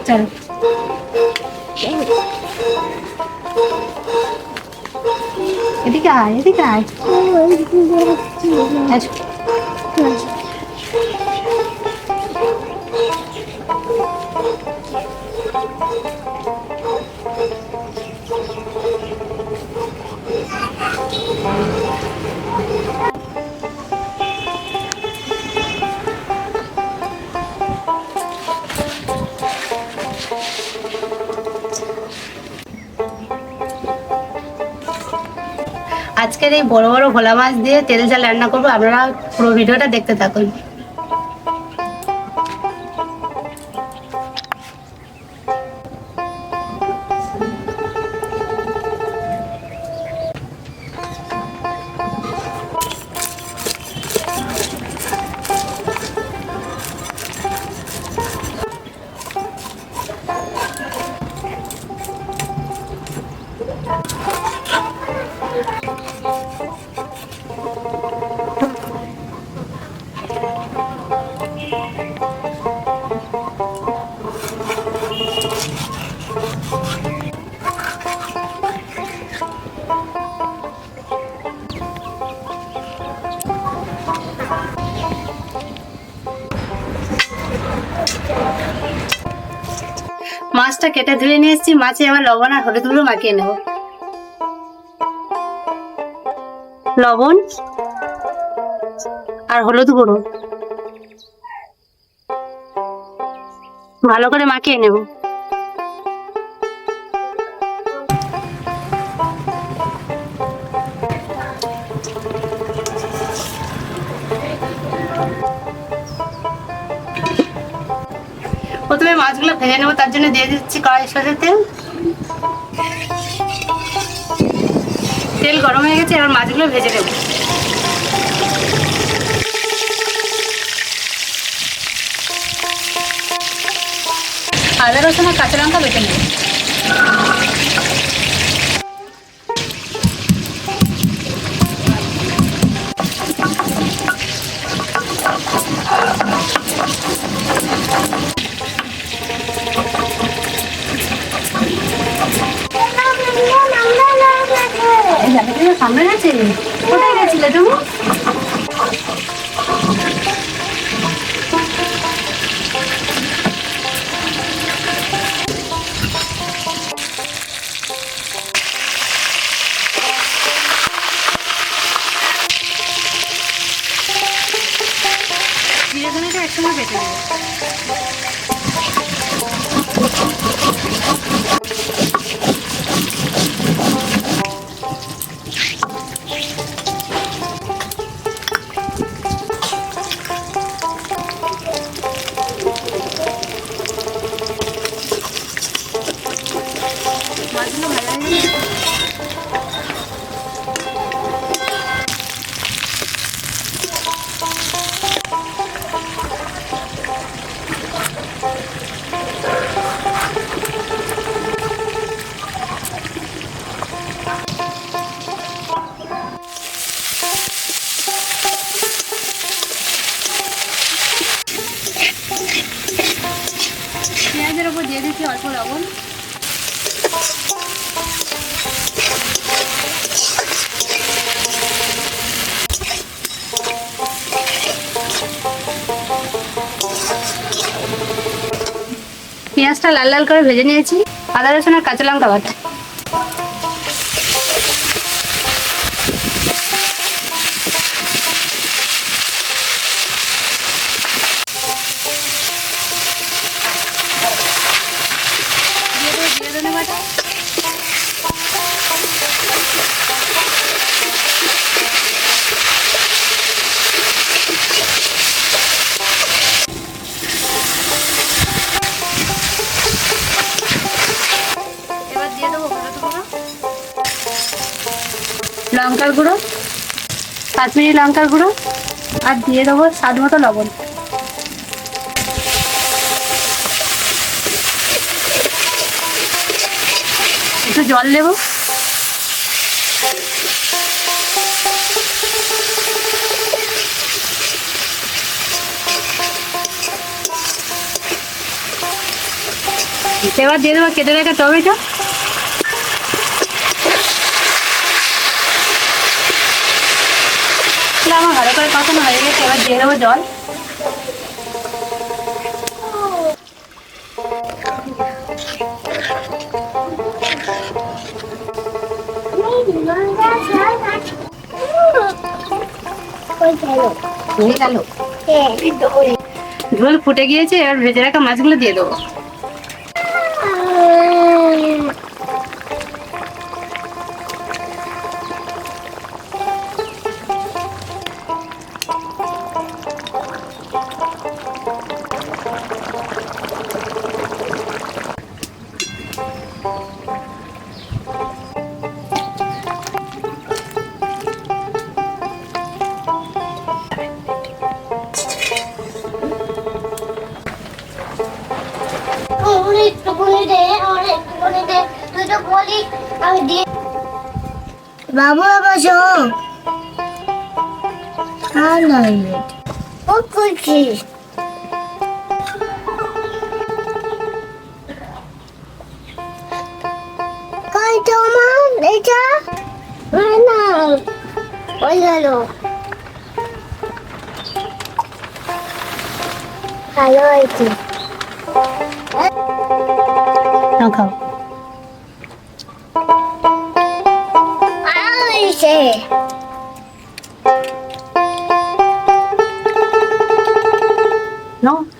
চলো এদিকে আয়, এদিকে আয়। আচ্ছা। আজকের এই বড় বড় ভোলা মাছ দিয়ে তেল ঝাল রান্না করবো, আপনারা পুরো ভিডিওটা দেখতে থাকুন। মাছটা কেটে ধুয়ে নিয়ে এসেছি, মাছে আবার লবণ আর হলুদ গুঁড়ো মাখিয়ে নেব। লবণ আর হলুদ গুঁড়ো ভালো করে মাখিয়ে নেব। প্রথমে মাছগুলো ভেজে নেবো, তার জন্য দিয়ে দিচ্ছি কড়াই সরষের তেল। তেল গরম হয়ে গেছে, এবার মাছগুলো ভেজে নেব। আদা রসুন আর কাঁচা লঙ্কা বেটে নেব। সামনে গেছে, কোথায় গেছিলে তুমি? জিরে ধনেটা একসঙ্গে বেটে নেব। মাছগুলো ভাজা হয়ে গেছে। পেঁয়াজের উপর দিয়ে দিচ্ছি অল্প লবণ। পেঁয়াজটা লাল লাল করে ভেজে নিয়েছি। আদা রসুন আর কাঁচা লঙ্কা বাটা। জিরে ধনে বাটা। এবার দিয়ে দেবো হলুদ গুঁড়ো, লঙ্কার গুঁড়ো, কাশ্মীরি লঙ্কার গুঁড়ো, আর দিয়ে দেবো স্বাদ মতো লবণ। একটু জল দেবো। এবার দিয়ে দেবো কেটে রাখা টমেটো। আমার ভালো করে কষানো হয়ে গেছে, এবার দিয়ে দেবো জল। ঝোল ফুটে গিয়েছে, এবার ভেজে রাখা মাছগুলো দিয়ে দেবো। বাবু বসো। ও করছিস? কই তোমার এটা? না ওই গেল। ভালো হয়েছে। খাও। No.